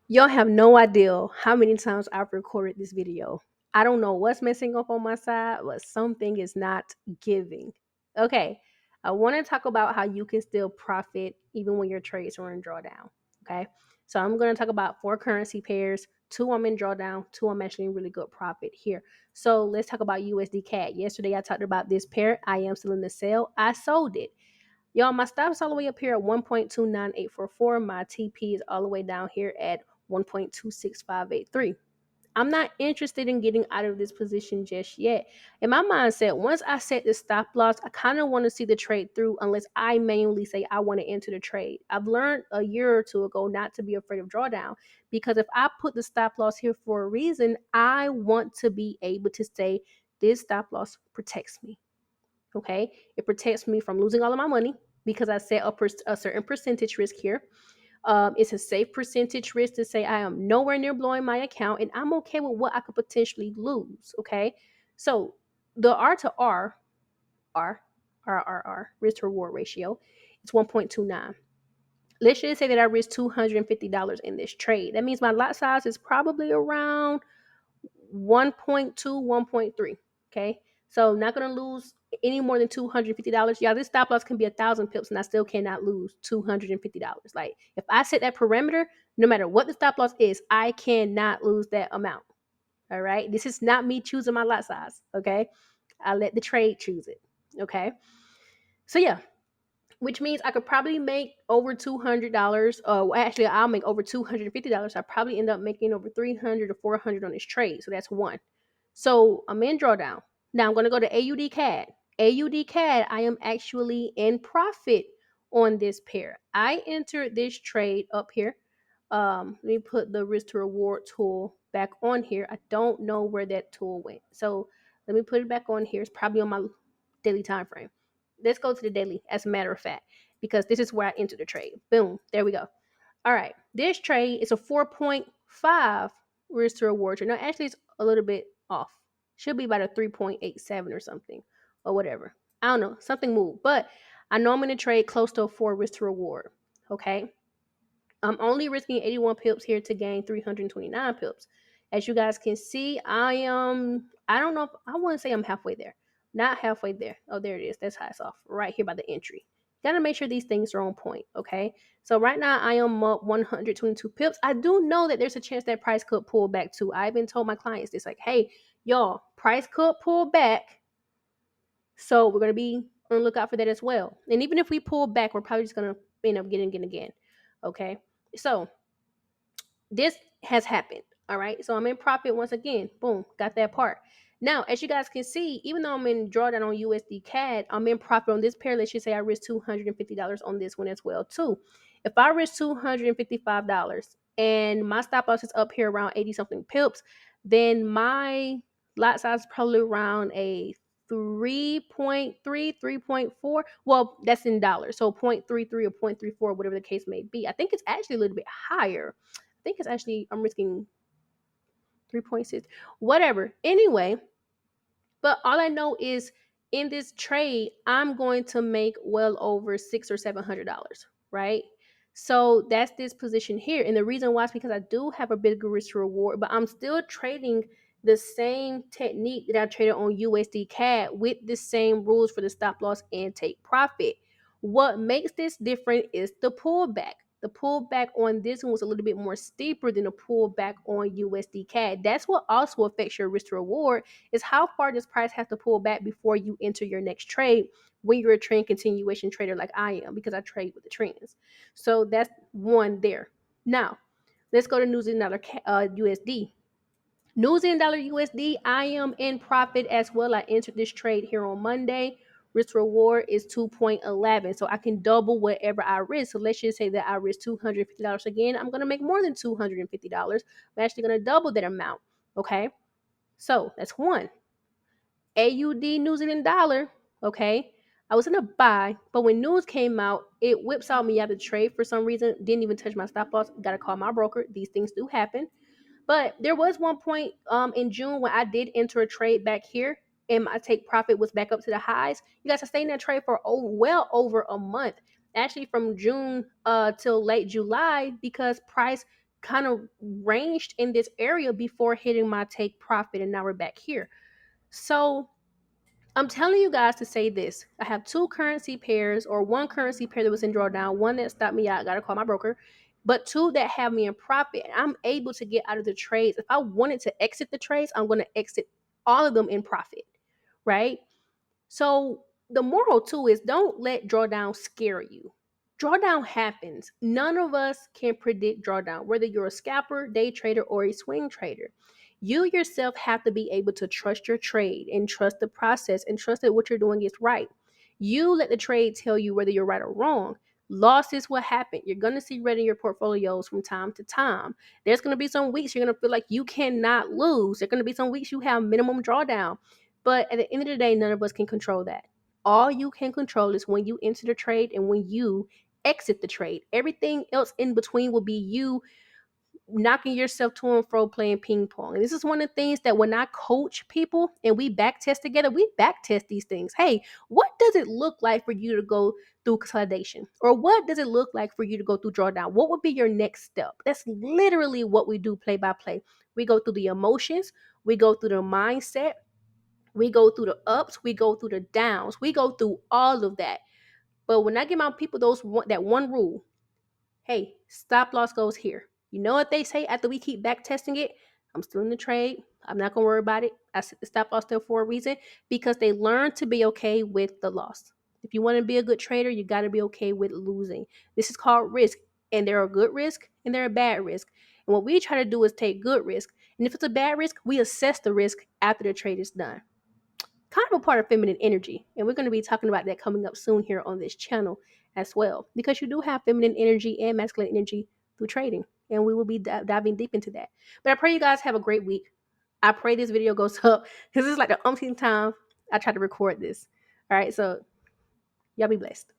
Y'all have no idea how many times I've recorded this video. I don't know what's messing up on my side, but something is not giving. Okay, I want to talk about how you can still profit even when your trades are in drawdown. Okay, so I'm going to talk about four currency pairs. Two I'm in drawdown, two I'm actually in really good profit here. So let's talk about USD CAD. Yesterday I talked about this pair. I am still in the sale. I sold it. Y'all, my stop's all the way up here at 1.29844. My TP is all the way down here at 1.26583. I'm not interested in getting out of this position just yet. In my mindset, once I set the stop loss, I kind of want to see the trade through unless I manually say I want to enter the trade. I've learned a year or two ago not to be afraid of drawdown because if I put the stop loss here for a reason, I want to be able to say this stop loss protects me. Okay, it protects me from losing all of my money because I set a certain percentage risk here. It's a safe percentage risk to say I am nowhere near blowing my account and I'm okay with what I could potentially lose. Okay, so the R to R, risk to reward ratio, it's 1.29. Let's just say that I risk $250 in this trade. That means my lot size is probably around 1.2, 1.3. Okay. So not gonna lose any more than $250. Yeah, this stop loss can be 1,000 pips and I still cannot lose $250. Like if I set that parameter, no matter what the stop loss is, I cannot lose that amount. All right. This is not me choosing my lot size. Okay. I let the trade choose it. Okay. So yeah, which means I could probably make over $200. Actually, I'll make over $250. I probably end up making over 300 or 400 on this trade. So that's one. So I'm in drawdown. Now I'm going to go to AUD CAD. AUD CAD, I am actually in profit on this pair. I entered this trade up here. Let me put the risk to reward tool back on here. I don't know where that tool went. So let me put it back on here. It's probably on my daily time frame. Let's go to the daily, as a matter of fact, because this is where I entered the trade. Boom. There we go. All right. This trade is a 4.5 risk to reward trade. No, actually, it's a little bit off. Should be about a 3.87 or something, or whatever. I don't know. Something moved. But I know I'm going to trade close to a 4 risk to reward. Okay. I'm only risking 81 pips here to gain 329 pips. As you guys can see, I don't know if I want to say I'm halfway there. Not halfway there. Oh, there it is. That's high off right here by the entry. Gotta make sure these things are on point, okay? So right now I am up 122 pips. I do know that there's a chance that price could pull back too. I even told my clients this, like, hey, y'all, price could pull back. So we're gonna be on the lookout for that as well. And even if we pull back, we're probably just gonna end up getting it again. Okay. So this has happened. All right. So I'm in profit once again. Boom. Got that part. Now, as you guys can see, even though I'm in drawdown on USD CAD, I'm in profit on this pair. Let's just say I risk $250 on this one as well, too. If I risk $255 and my stop loss is up here around 80 something pips, then my lot size is probably around a 3.3, 3.4. Well, that's in dollars. So 0.33 or 0.34, whatever the case may be. I think it's actually a little bit higher. I think it's actually, I'm risking 3.6, whatever. Anyway, but all I know is in this trade, I'm going to make well over six or $700, right? So that's this position here. And the reason why is because I do have a bigger risk to reward, but I'm still trading the same technique that I traded on USD CAD with the same rules for the stop loss and take profit. What makes this different is the pullback. The pullback on this one was a little bit more steeper than the pullback on USD CAD. That's what also affects your risk to reward, is how far does price have to pull back before you enter your next trade when you're a trend continuation trader like I am, because I trade with the trends. So that's one there. Now, let's go to New Zealand dollar USD. New Zealand dollar USD, I am in profit as well. I entered this trade here on Monday. Risk reward is 2.11. So I can double whatever I risk. So let's just say that I risk $250 again. I'm going to make more than $250. I'm actually going to double that amount. Okay. So that's one. AUD New Zealand dollar. Okay. I was in a buy, but when news came out, it whips out me out of the trade for some reason. Didn't even touch my stop loss. Got to call my broker. These things do happen. But there was one point in June when I did enter a trade back here and my take profit was back up to the highs. You guys, I stayed in that trade for well over a month. Actually from June till late July, because price kind of ranged in this area before hitting my take profit, and now we're back here. So I'm telling you guys to say this. I have two currency pairs, or one currency pair that was in drawdown, one that stopped me out, I gotta call my broker, but two that have me in profit. I'm able to get out of the trades. If I wanted to exit the trades, I'm gonna exit all of them in profit, right? So the moral too is don't let drawdown scare you. Drawdown happens. None of us can predict drawdown, whether you're a scalper, day trader, or a swing trader. You yourself have to be able to trust your trade and trust the process and trust that what you're doing is right. You let the trade tell you whether you're right or wrong. Losses will happen. You're going to see red in your portfolios from time to time. There's going to be some weeks you're going to feel like you cannot lose. There's going to be some weeks you have minimum drawdown. But at the end of the day, none of us can control that. All you can control is when you enter the trade and when you exit the trade. Everything else in between will be you knocking yourself to and fro playing ping pong. And this is one of the things that when I coach people and we back test together, we back test these things. Hey, what does it look like for you to go through consolidation? Or what does it look like for you to go through drawdown? What would be your next step? That's literally what we do play by play. We go through the emotions, we go through the mindset, we go through the ups, we go through the downs, we go through all of that. But when I give my people that one rule, hey, stop loss goes here. You know what they say after we keep back testing it? I'm still in the trade. I'm not gonna worry about it. I set the stop loss there for a reason because they learn to be okay with the loss. If you want to be a good trader, you got to be okay with losing. This is called risk, and there are good risk and there are bad risk. And what we try to do is take good risk, and if it's a bad risk, we assess the risk after the trade is done. Kind of a part of feminine energy. And we're going to be talking about that coming up soon here on this channel as well, because you do have feminine energy and masculine energy through trading. And we will be diving deep into that. But I pray you guys have a great week. I pray this video goes up because this is like the umpteenth time I try to record this. All right. So y'all be blessed.